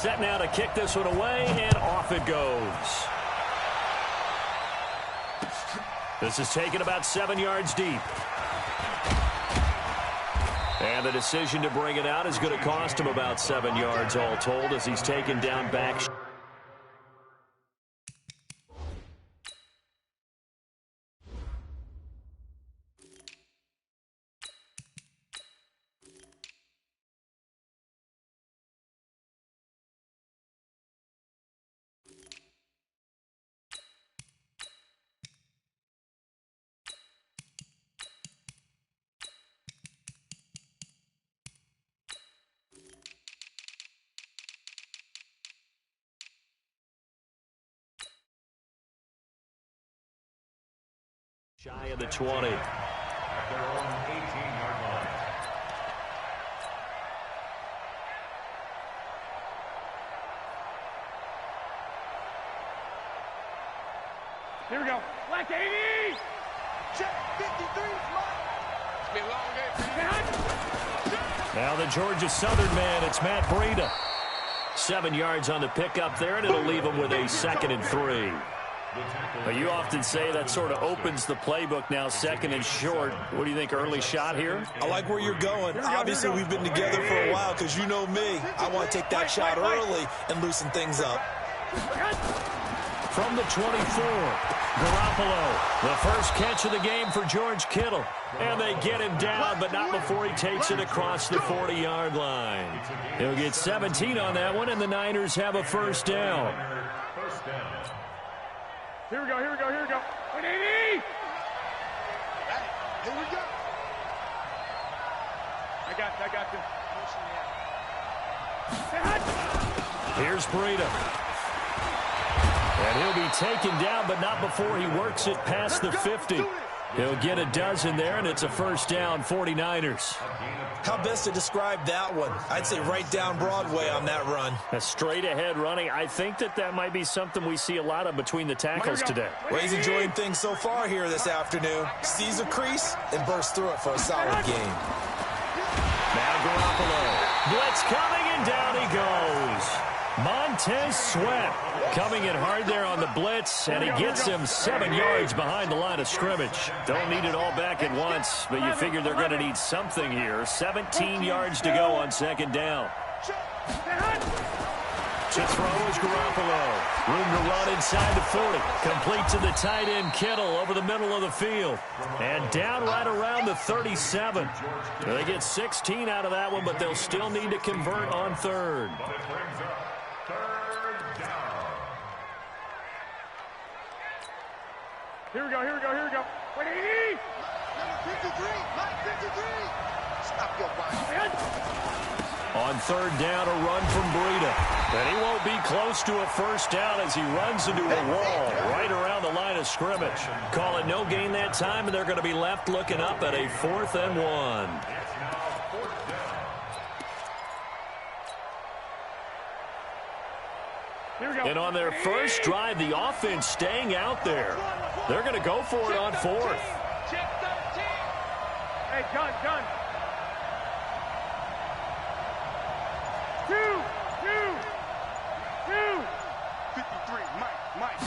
set now to kick this one away, and off it goes. This is taken about 7 yards deep. And the decision to bring it out is going to cost him about 7 yards all told as he's taken down back. Shy of the 20. At their own 18-yard line. Here we go. Black 80. Check 53. It's been a long day. Now the Georgia Southern man, it's Matt Breida. 7 yards on the pickup there, and it'll leave him with a 2nd and 3. But you often say that sort of opens the playbook now, 2nd and short. What do you think, early shot here? I like where you're going. Obviously, we've been together for a while because you know me. I want to take that shot early and loosen things up. From the 24, Garoppolo, the first catch of the game for George Kittle. And they get him down, but not before he takes it across the 40-yard line. He'll get 17 on that one, and the Niners have a first down. Here we go, here we go, here we go. 180! Here we go. I got this. Here's Breida. And he'll be taken down, but not before he works it past the 50. He'll get a dozen there, and it's a first down, 49ers. How best to describe that one? I'd say right down Broadway on that run. A straight-ahead running. I think that might be something we see a lot of between the tackles today. Well, he's enjoying things so far here this afternoon. Sees a crease and bursts through it for a solid game. Now Garoppolo. Blitz coming, and down he goes. Montez Sweat coming in hard there on the blitz, and he gets him 7 yards behind the line of scrimmage. Don't need it all back at once, but you figure they're going to need something here. 17 yards to go on 2nd down. To throw is Garoppolo. Room to run inside the 40. Complete to the tight end, Kittle, over the middle of the field. And down right around the 37. They get 16 out of that one, but they'll still need to convert on 3rd. Here we go, here we go, here we go. 180! Number 53. Mike 53. Stop your body. On 3rd down, a run from Breida. And he won't be close to a first down as he runs into a wall right around the line of scrimmage. Call it no gain that time, and they're going to be left looking up at a 4th and 1. And on their first drive, the offense staying out there. They're going to go for it on 4th. Hey, gun. 2. 53. Mike.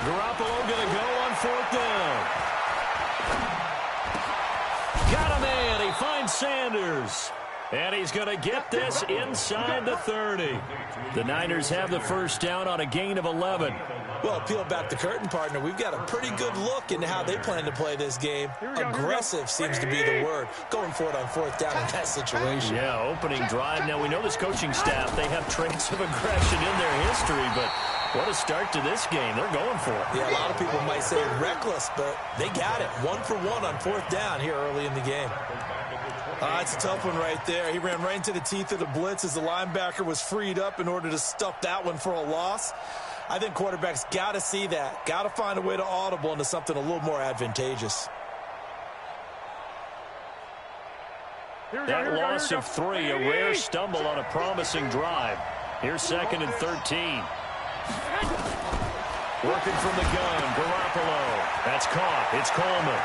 Garoppolo going to go on 4th down. Got a man. He finds Sanders. And he's going to get this inside the 30. The Niners have the first down on a gain of 11. Well, peel back the curtain, partner. We've got a pretty good look into how they plan to play this game. Aggressive seems to be the word. Going for it on 4th down in that situation. Yeah, opening drive. Now, we know this coaching staff, they have traits of aggression in their history, but what a start to this game. They're going for it. Yeah, a lot of people might say reckless, but they got it. 1 for 1 on 4th down here early in the game. It's a tough one right there. He ran right into the teeth of the blitz as the linebacker was freed up in order to stuff that one for a loss. I think quarterbacks got to see that. Got to find a way to audible into something a little more advantageous. That loss of 3, a rare stumble on a promising drive. Here's 2nd and 13. Working from the gun, Garoppolo. That's caught. It's Coleman.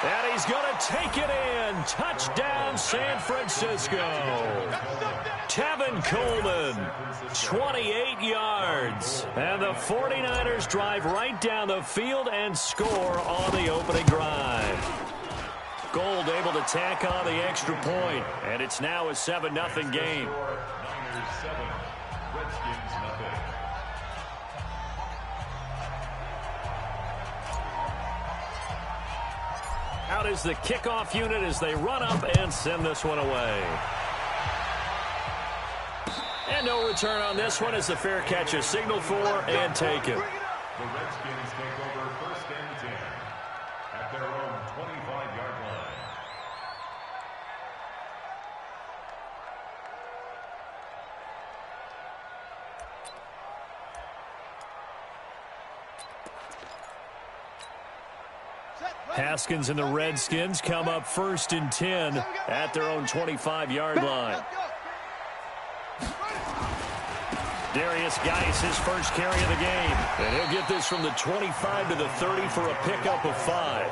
And he's going to take it in. Touchdown, San Francisco. Tevin Coleman, 28 yards. And the 49ers drive right down the field and score on the opening drive. Gold able to tack on the extra point, and it's now a 7-0 game. Niners 7, Redskins nothing. Out is the kickoff unit as they run up and send this one away. And no return on this one as the fair catch is signaled for and taken. The Redskins take over 1st and 10 at their own 25-yard line. Haskins and the Redskins come up 1st and 10 at their own 25-yard line. Darius Geis, his first carry of the game. And he'll get this from the 25 to the 30 for a pickup of 5.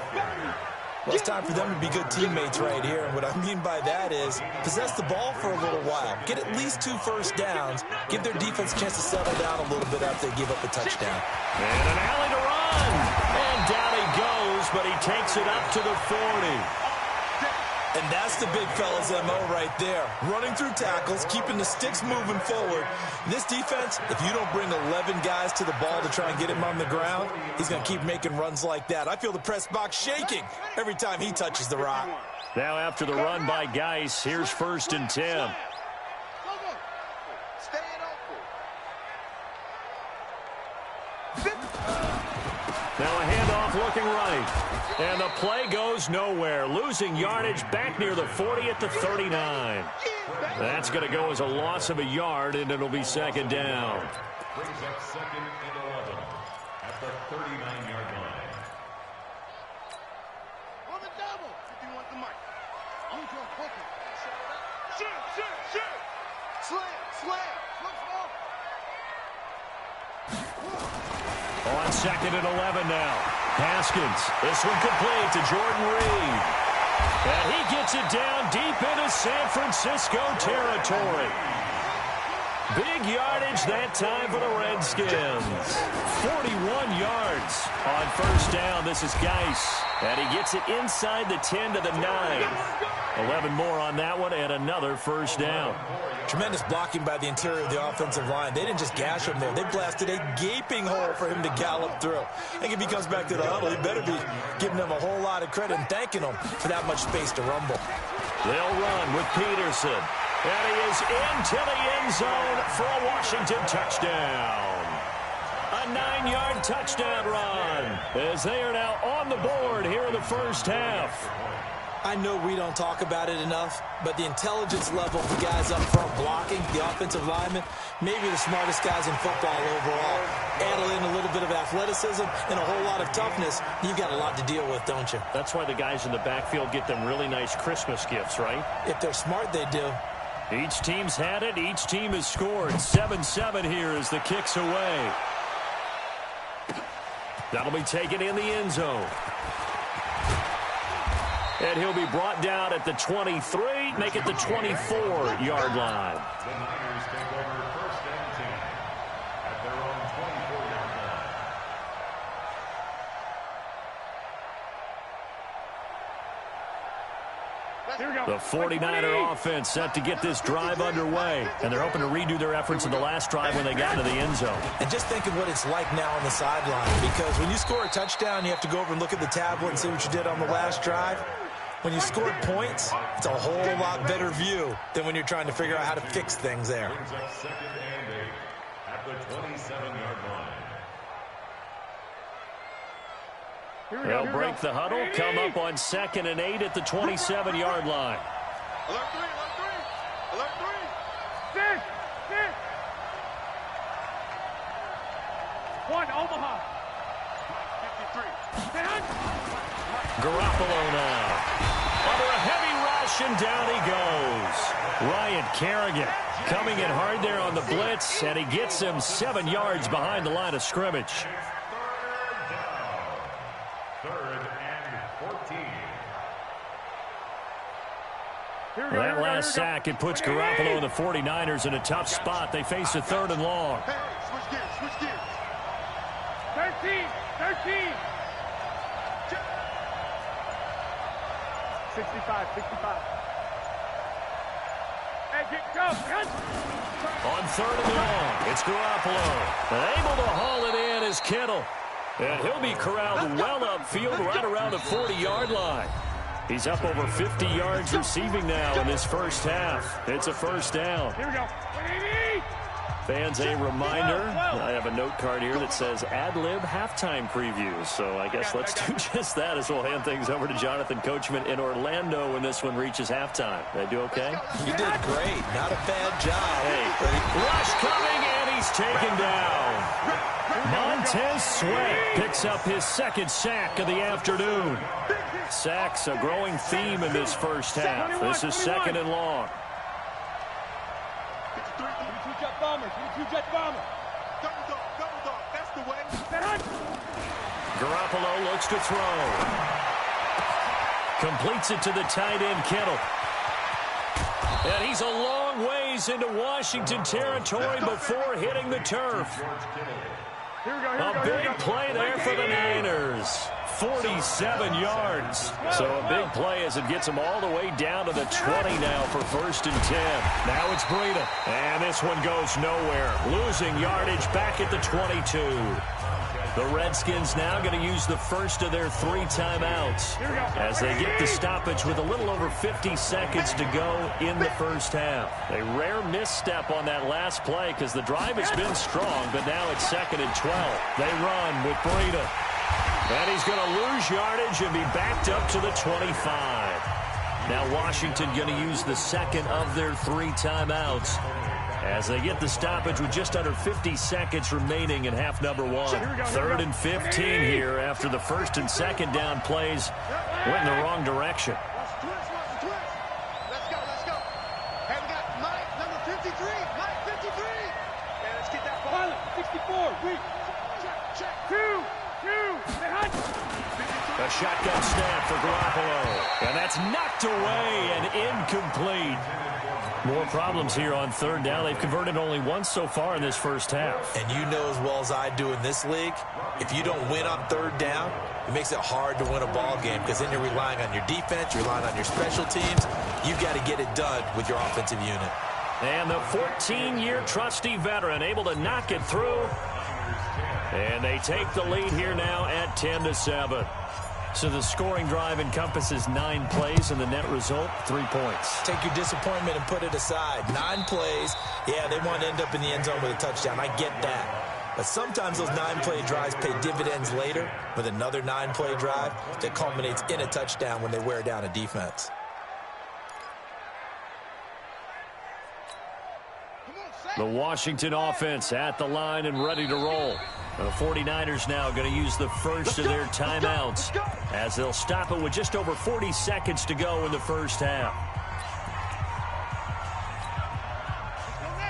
Well, it's time for them to be good teammates right here. And what I mean by that is possess the ball for a little while. Get at least 2 first downs. Give their defense a chance to settle down a little bit after they give up a touchdown. And an alley to run. And down he goes, but he takes it up to the 40. And that's the big fella's MO right there. Running through tackles, keeping the sticks moving forward. This defense, if you don't bring 11 guys to the ball to try and get him on the ground, he's going to keep making runs like that. I feel the press box shaking every time he touches the rock. Now after the run by Geis, here's 1st and 10. Now a handoff looking right. And the play goes nowhere. Losing yardage back near the 40 at the 39. That's going to go as a loss of a yard, and it'll be 2nd down. Brings up 2nd and 11 at the 39-yard line. On the double, if you want the mic. On to a poker. Shoot. Slam. On 2nd and 11 now. Haskins, this one complete to Jordan Reed. And he gets it down deep into San Francisco territory. Big yardage that time for the Redskins. 41 yards on 1st down. This is Geis. And he gets it inside the 10 to the 9. 11 more on that one and another 1st down. Tremendous blocking by the interior of the offensive line. They didn't just gash him there. They blasted a gaping hole for him to gallop through. I think if he comes back to the huddle, he better be giving them a whole lot of credit and thanking them for that much space to rumble. They'll run with Peterson. And he is into the end zone for a Washington touchdown. A 9-yard touchdown run as they are now on the board here in the 1st half. I know we don't talk about it enough, but the intelligence level of the guys up front blocking, the offensive linemen, maybe the smartest guys in football overall. Add in a little bit of athleticism and a whole lot of toughness, you've got a lot to deal with, don't you? That's why the guys in the backfield get them really nice Christmas gifts, right? If they're smart, they do. Each team's had it. Each team has scored. 7-7 here as the kick's away. That'll be taken in the end zone. And he'll be brought down at the 23, make it the 24-yard line. The Niners take over 1st and 10 at their own 24-yard line. Here we go. The 49er offense set to get this drive underway, and they're hoping to redo their efforts in the last drive when they got to the end zone. And just think of what it's like now on the sideline, because when you score a touchdown, you have to go over and look at the tablet and see what you did on the last drive. When you scored points, it's a whole lot better view than when you're trying to figure out how to fix things there. Brings up 2nd and 8 at the 27-yard line. They'll break the huddle, come up on 2nd and 8 at the 27-yard line. Alert 3, alert 3. Sit. 1, Omaha. 53. Stand. Garoppolo now. Under a heavy rush, and down he goes. Ryan Kerrigan coming in hard there on the blitz, and he gets him 7 yards behind the line of scrimmage. Third and That last sack, it puts Garoppolo and the 49ers in a tough spot. They face a 3rd and long. Hey, switch gears, switch gears. 13. 65. Hey, go. On 3rd and long, it's Garoppolo. And able to haul it in is Kittle. And he'll be corralled well upfield right around the 40-yard line. He's up over 50 yards receiving now in this first half. It's a 1st down. Here we go. 180. Fans, a reminder, I have a note card here that says ad-lib halftime previews. So I guess let's do just that as we'll hand things over to Jonathan Coachman in Orlando when this one reaches halftime. They do okay? You did great. Not a bad job. Hey, rush coming, and he's taken down. Montez Sweat picks up his 2nd sack of the afternoon. Sacks a growing theme in this first half. This is 2nd and long. 22-jet bomber. 22-jet bomber. Double dog, that's the way. Garoppolo looks to throw. Completes it to the tight end, Kittle. And he's a long ways into Washington territory before hitting the turf. A big play there for the Niners. 47 yards. So a big play as it gets them all the way down to the 20 now for 1st and 10. Now it's Breida. And this one goes nowhere. Losing yardage back at the 22. The Redskins now going to use the first of their 3 timeouts as they get the stoppage with a little over 50 seconds to go in the first half. A rare misstep on that last play because the drive has been strong, but now it's 2nd and 12. They run with Breida. And he's going to lose yardage and be backed up to the 25. Now Washington going to use the 2nd of their 3 timeouts as they get the stoppage with just under 50 seconds remaining in half number 1. 3rd and 15 here after the 1st and 2nd down plays went in the wrong direction. Let's go. Hey, we got Mike, number 53. Mike, 53. Hey, let's get that ball. 64. Weak. Check. 2. A shotgun snap for Garoppolo. And that's knocked away and incomplete. More problems here on 3rd down. They've converted only once so far in this first half. And you know as well as I do in this league, if you don't win on 3rd down, it makes it hard to win a ball game because then you're relying on your defense, you're relying on your special teams. You've got to get it done with your offensive unit. And the 14-year trusty veteran able to knock it through. And they take the lead here now at 10-7. So the scoring drive encompasses 9 plays, and the net result, 3 points. Take your disappointment and put it aside. 9 plays. Yeah, they want to end up in the end zone with a touchdown. I get that. But sometimes those 9-play drives pay dividends later with another 9-play drive that culminates in a touchdown when they wear down a defense. The Washington offense at the line and ready to roll. The 49ers now going to use the first of their timeouts as they'll stop it with just over 40 seconds to go in the first half.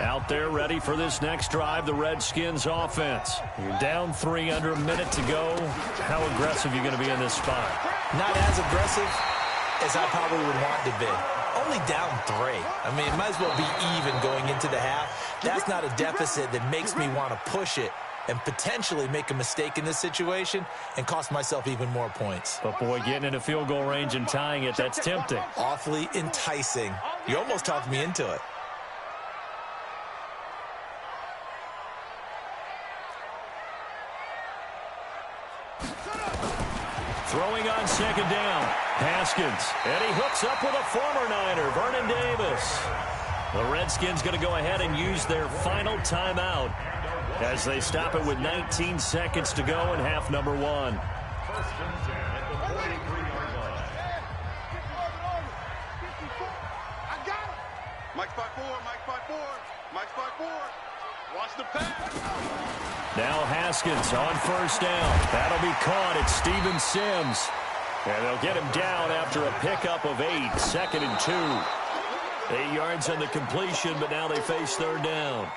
Out there ready for this next drive, the Redskins offense. You're down 3 under a minute to go. How aggressive are you going to be in this spot? Not as aggressive as I probably would want to be. Only down 3. I mean, it might as well be even going into the half. That's not a deficit that makes me want to push it and potentially make a mistake in this situation and cost myself even more points. But, boy, getting into field goal range and tying it, that's tempting. Awfully enticing. You almost talked me into it. Throwing on 2nd down. Haskins. And he hooks up with a former Niner, Vernon Davis. The Redskins going to go ahead and use their final timeout as they stop it with 19 seconds to go in half number 1. First and 10 at the 43-yard line. I got it. Mike spot 4. Mike spot 4. Watch the pass. Now Haskins on 1st down. That'll be caught. It's Steven Sims. And they'll get him down after a pickup of 8. 2nd and 2. 8 yards on the completion, but now they face 3rd down.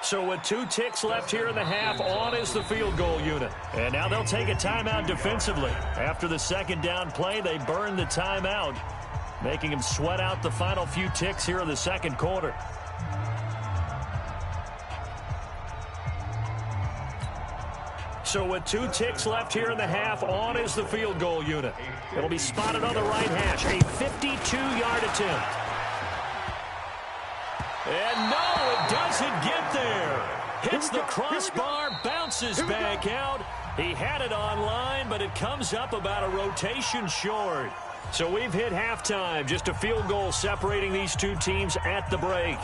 So with 2 ticks left here in the half, on is the field goal unit. And now they'll take a timeout defensively. After the second down play, they burn the timeout, making them sweat out the final few ticks here in the second quarter. So with 2 ticks left here in the half, on is the field goal unit. It'll be spotted on the right hash, a 52-yard attempt. And no, it doesn't get there. Hits the crossbar, bounces back out. He had it on line, but it comes up about a rotation short. So we've hit halftime, just a field goal separating these two teams at the break.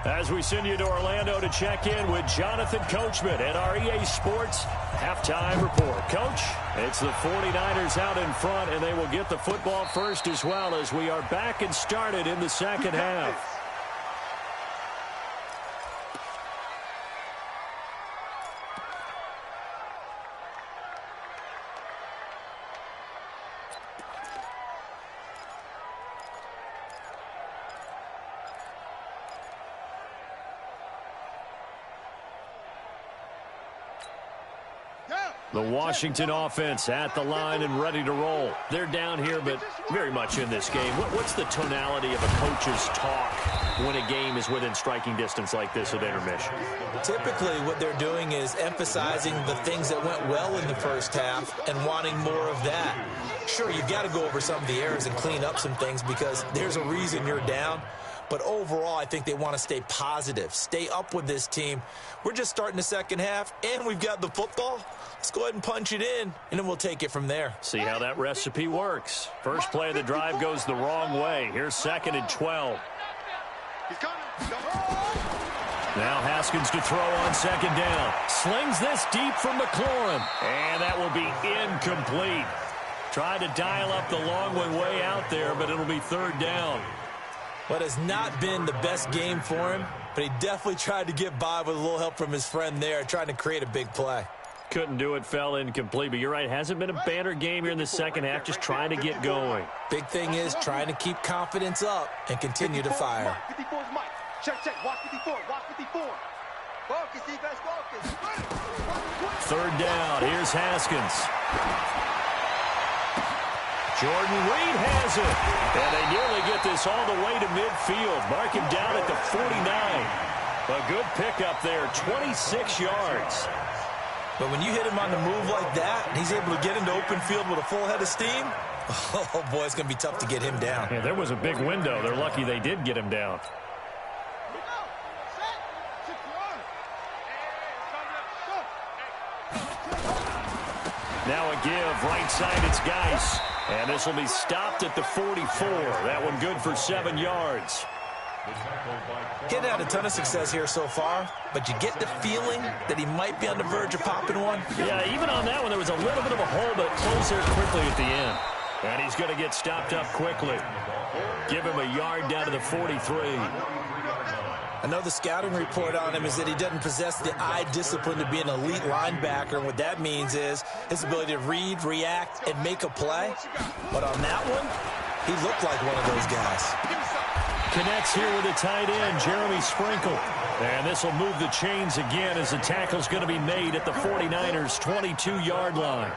As we send you to Orlando to check in with Jonathan Coachman at our EA Sports Halftime Report. Coach, it's the 49ers out in front, and they will get the football first as well as we are back and started in the second half. The Washington offense at the line and ready to roll. They're down here, but very much in this game. What's the tonality of a coach's talk when a game is within striking distance like this at intermission? Typically, what they're doing is emphasizing the things that went well in the first half and wanting more of that. Sure, you've got to go over some of the errors and clean up some things because there's a reason you're down. But overall, I think they want to stay positive, stay up with this team. We're just starting the second half, and we've got the football. Let's go ahead and punch it in, and then we'll take it from there. See how that recipe works. First play of the drive goes the wrong way. Here's 2nd and 12. Now Haskins to throw on 2nd down. Slings this deep from McLaurin, and that will be incomplete. Tried to dial up the long one way out there, but it'll be 3rd down. What has not been the best game for him, but he definitely tried to get by with a little help from his friend there, trying to create a big play. Couldn't do it, fell incomplete, but you're right. Hasn't been a banner game here in the second half, just trying to get going. Big thing is trying to keep confidence up and continue to fire. 54's Mike. Check, watch 54, watch 54. Focus, defense, focus. 3rd down, here's Haskins. Jordan Reed has it. And they nearly get this all the way to midfield. Mark him down at the 49. A good pickup there, 26 yards. But when you hit him on the move like that, and he's able to get into open field with a full head of steam, oh, boy, it's going to be tough to get him down. Yeah, there was a big window. They're lucky they did get him down. Now a give, right side, it's Geis. And this will be stopped at the 44. That one good for 7 yards. He hadn't had a ton of success here so far, but you get the feeling that he might be on the verge of popping one. Yeah, even on that one, there was a little bit of a hole, but it closed there quickly at the end. And he's going to get stopped up quickly. Give him a yard down to the 43. I know the scouting report on him is that he doesn't possess the eye discipline to be an elite linebacker. And what that means is his ability to read, react, and make a play. But on that one, he looked like one of those guys. Connects here with the tight end, Jeremy Sprinkle. And this will move the chains again as the tackle's going to be made at the 49ers' 22-yard line.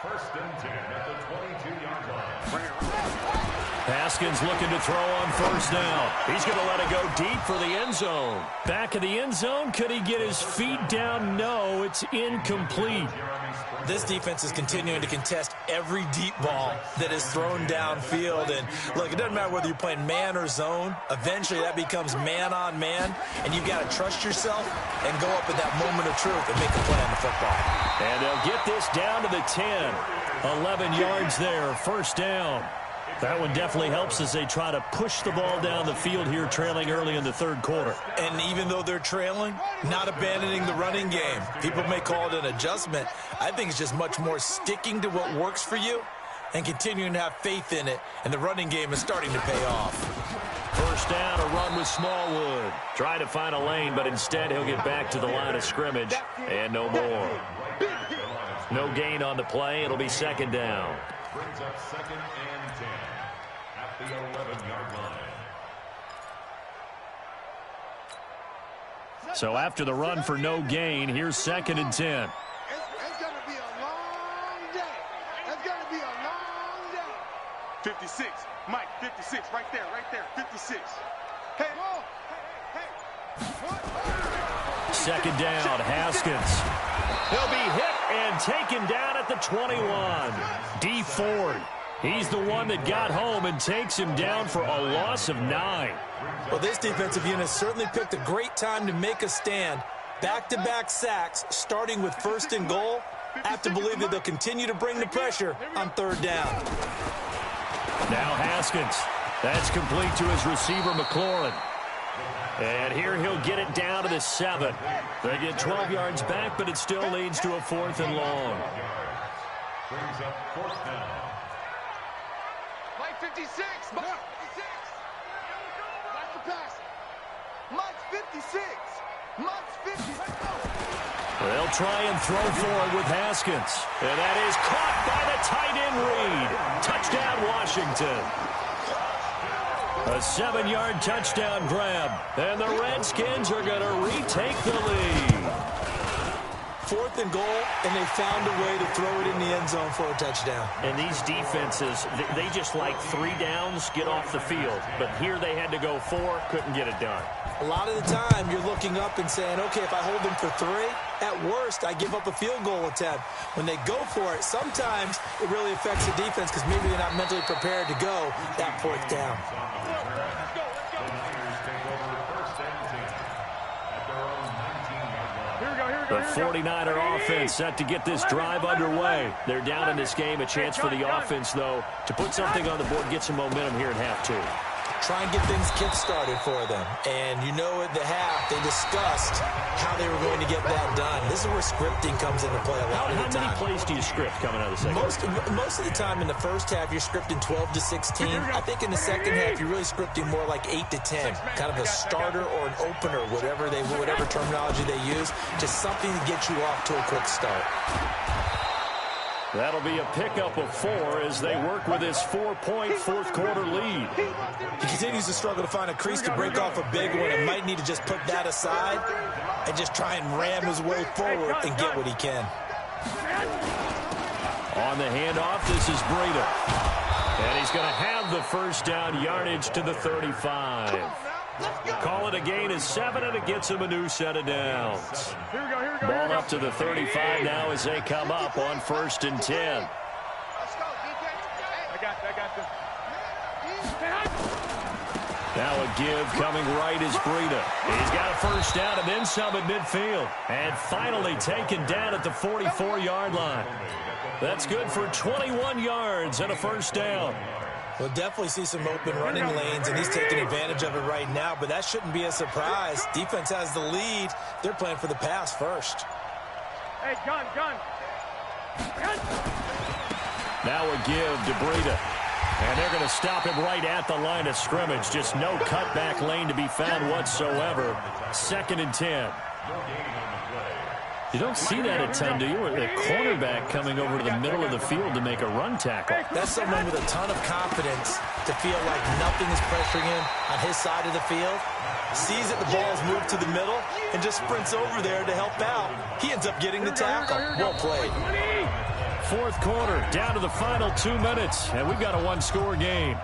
First and 10 at the 22-yard line. Haskins looking to throw on 1st down. He's going to let it go deep for the end zone. Back of the end zone, could he get his feet down? No, it's incomplete. This defense is continuing to contest every deep ball that is thrown downfield. And, look, it doesn't matter whether you're playing man or zone. Eventually, that becomes man-on-man, and you've got to trust yourself and go up at that moment of truth and make a play on the football. And they'll get this down to the 10. 11 yards there, 1st down. That one definitely helps as they try to push the ball down the field here, trailing early in the 3rd quarter. And even though they're trailing, not abandoning the running game. People may call it an adjustment. I think it's just much more sticking to what works for you and continuing to have faith in it. And the running game is starting to pay off. 1st down, a run with Smallwood. Trying to find a lane, but instead he'll get back to the line of scrimmage. And no more. No gain on the play. It'll be 2nd down. Brings up 2nd and 10 at the 11-yard line. So after the run for no gain, here's 2nd and 10. It's going to be a long day. It's going to be a long day. 56. Mike, 56. Right there. 56. Hey, whoa. Hey. 2nd down, Haskins. He'll be hit and taken down at the 21. D. Ford. He's the one that got home and takes him down for a loss of 9. Well, this defensive unit certainly picked a great time to make a stand. Back-to-back sacks, starting with 1st and goal. I have to believe that they'll continue to bring the pressure on 3rd down. Now Haskins. That's complete to his receiver, McLaurin. And here he'll get it down to the 7. They get 12 yards back, but it still leads to a 4th and long. Brings up 4th down. Mike 56. Mike 56. Watch the pass. Mike 56. Mike 50. Let's go. They'll try and throw forward with Haskins. And that is caught by the tight end Reed. Touchdown, Washington. A 7-yard touchdown grab. And the Redskins are going to retake the lead. 4th and goal, and they found a way to throw it in the end zone for a touchdown. And these defenses, they just like 3 downs, get off the field. But here they had to go 4, couldn't get it done. A lot of the time, you're looking up and saying, okay, if I hold them for 3, at worst, I give up a field goal attempt. When they go for it, sometimes it really affects the defense because maybe they're not mentally prepared to go that 4th down. The 49er offense set to get this drive underway. They're down in this game. A chance for the offense, though, to put something on the board, get some momentum here in half 2. Try and get things kick-started for them. And you know at the half, they discussed how they were going to get that done. This is where scripting comes into play a lot of the time. How many plays do you script coming out of the second? Most of the time in the first half, you're scripting 12 to 16. I think in the second half, you're really scripting more like 8 to 10. Kind of a starter or an opener, whatever terminology they use. Just something to get you off to a quick start. That'll be a pickup of 4 as they work with his 4-point 4th quarter lead. He continues to struggle to find a crease to break off a big one and might need to just put that aside and just try and ram his way forward and get what he can. On the handoff, this is Breida. And he's going to have the 1st down yardage to the 35. Call it a gain of 7, and it gets him a new set of downs. Ball up to the 35 now as they come up on 1st and 10. I got this. Now a give coming right is Breida. He's got a 1st down and then some at midfield. And finally taken down at the 44-yard line. That's good for 21 yards and a 1st down. We'll definitely see some open running lanes, and he's taking advantage of it right now, but that shouldn't be a surprise. Defense has the lead. They're playing for the pass first. Hey, gun. Now a give to Breida. And they're going to stop him right at the line of scrimmage. Just no cutback lane to be found whatsoever. 2nd and 10. You don't see that a ton, do you? A cornerback coming over to the middle of the field to make a run tackle. That's someone with a ton of confidence to feel like nothing is pressuring him on his side of the field. Sees that the ball is moved to the middle and just sprints over there to help out. He ends up getting the tackle. Well played. 4th quarter, down to the final 2 minutes, and we've got a 1-score game.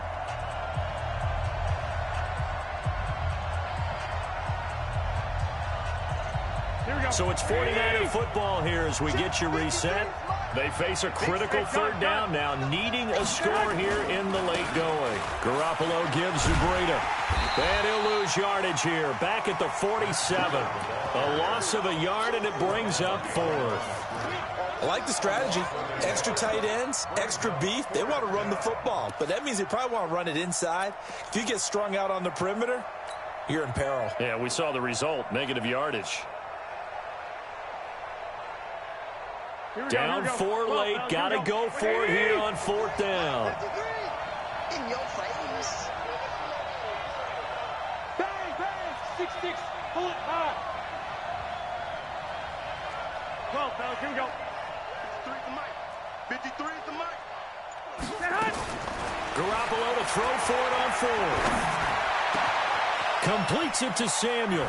So it's 49er football here as we get you reset. They face a critical 3rd down now, needing a score here in the late going. Garoppolo gives to Breida. And he'll lose yardage here, back at the 47. A loss of a yard, and it brings up 4th. I like the strategy. Extra tight ends, extra beef. They want to run the football, but that means they probably want to run it inside. If you get strung out on the perimeter, you're in peril. Yeah, we saw the result, negative yardage. Down 4 late, got to go for it here on 4th down. In your face. Bang, 6-6, pull it hard. 12, fellas, here we go. 53 is the mic. Garoppolo to throw for it on 4th. Completes it to Samuel.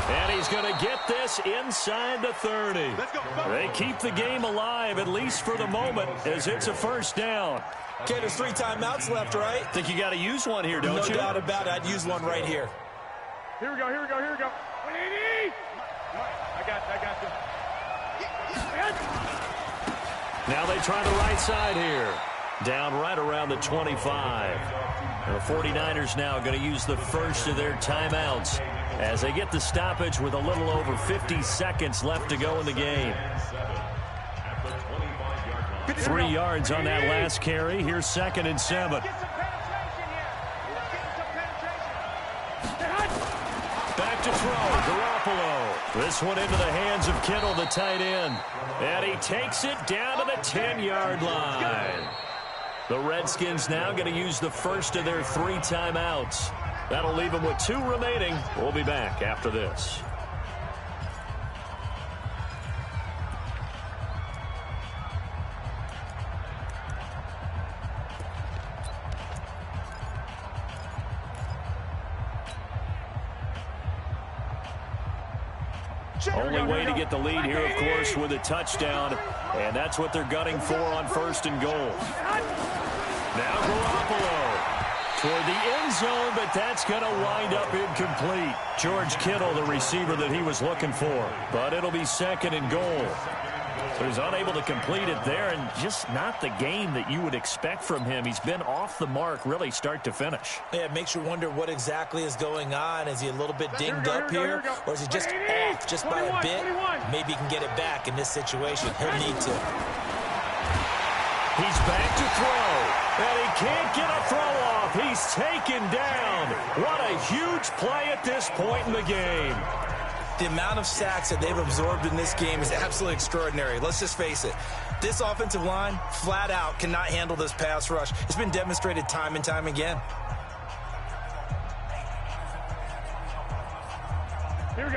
And he's going to get this inside the 30. They keep the game alive, at least for the moment, as it's a first down. Okay, there's 3 timeouts left, right? Think you got to use one here, don't you? No doubt about it. I'd use one right here. Here we go, here we go, here we go. 180! I got you. Now they try the right side here. Down right around the 25. The 49ers now going to use the first of their timeouts as they get the stoppage with a little over 50 seconds left to go in the game. 3 yards on that last carry. Here's 2nd and 7. Back to throw, Garoppolo. This one into the hands of Kittle, the tight end. And he takes it down to the 10-yard line. The Redskins now going to use the first of their 3 timeouts. That'll leave them with 2 remaining. We'll be back after this. Only way to get the lead here, of course, with a touchdown. And that's what they're gunning for on 1st and goal. Now Garoppolo toward the end zone, but that's going to wind up incomplete. George Kittle, the receiver that he was looking for. But it'll be 2nd and goal. So he's unable to complete it there, and just not the game that you would expect from him. He's been off the mark really start to finish. Yeah, it makes you wonder what exactly is going on. Is he a little bit dinged up here, or is he just off just by a bit? Maybe he can get it back in this situation. He'll need to. He's back to throw, and he can't get a throw off. He's taken down. What a huge play at this point in the game. The amount of sacks that they've absorbed in this game is absolutely extraordinary. Let's just face it. This offensive line, flat out, cannot handle this pass rush. It's been demonstrated time and time again.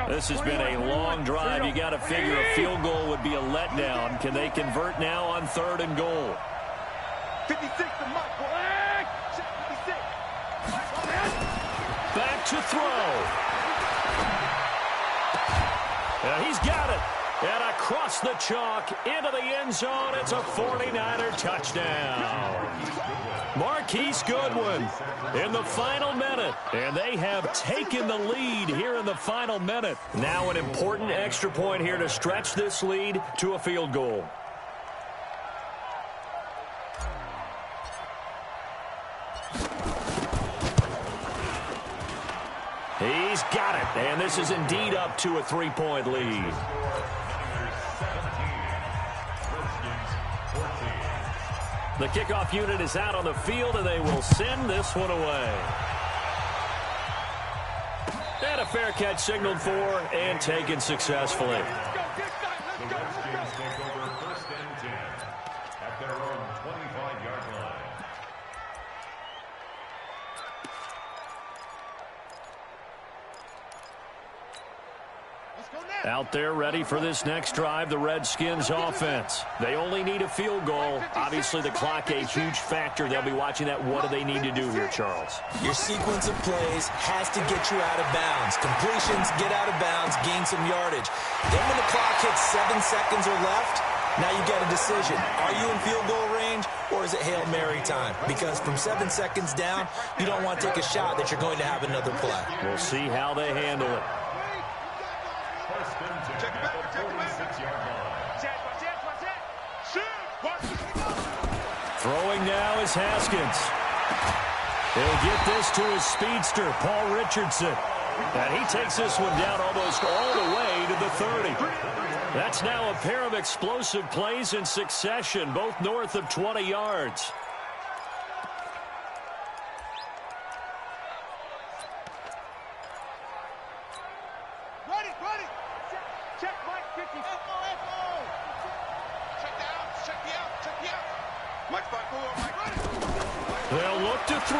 This has been a long drive. You got to figure a field goal would be a letdown. Can they convert now on 3rd and goal? 56 to Mike. 56. Back to throw. And he's got it. And across the chalk into the end zone. It's a 49er touchdown. Marquise Goodwin in the final minute. And they have taken the lead here in the final minute. Now an important extra point here to stretch this lead to a field goal. He's got it, and this is indeed up to a 3-point lead. The kickoff unit is out on the field, and they will send this one away. And a fair catch signaled for and taken successfully. The Redskins take over 1st and 10 at their own 25-yard line. Out there ready for this next drive, the Redskins offense. They only need a field goal. Obviously, the clock a huge factor. They'll be watching that. What do they need to do here, Charles? Your sequence of plays has to get you out of bounds. Completions, get out of bounds, gain some yardage. Then when the clock hits 7 seconds or left, now you get a decision. Are you in field goal range, or is it Hail Mary time? Because from 7 seconds down, you don't want to take a shot that you're going to have another play. We'll see how they handle it. Check it back. 46-yard line. Throwing now is Haskins. He'll get this to his speedster, Paul Richardson. And he takes this one down almost all the way to the 30. That's now a pair of explosive plays in succession, both north of 20 yards. They'll look to throw.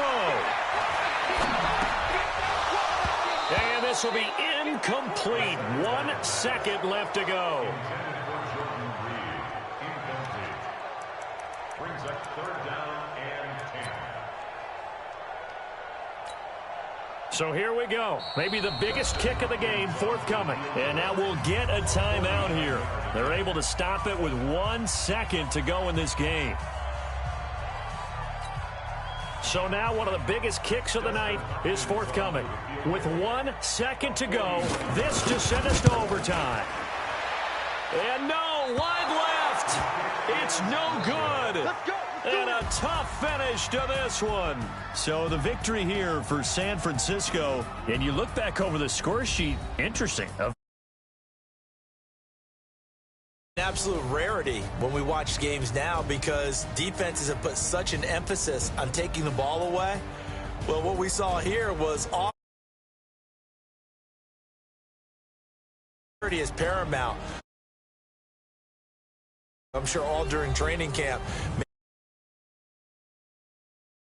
And this will be incomplete. 1 second left to go. Brings up 3rd down and 10. So here we go. Maybe the biggest kick of the game forthcoming. And now we'll get a timeout here. They're able to stop it with 1 second to go in this game. So now one of the biggest kicks of the night is forthcoming. With 1 second to go, this to send us to overtime. And no, wide left. It's no good. Let's go. And a tough finish to this one. So the victory here for San Francisco. And you look back over the score sheet, interesting. An absolute rarity when we watch games now because defenses have put such an emphasis on taking the ball away. Well, what we saw here was is paramount. I'm sure all during training camp.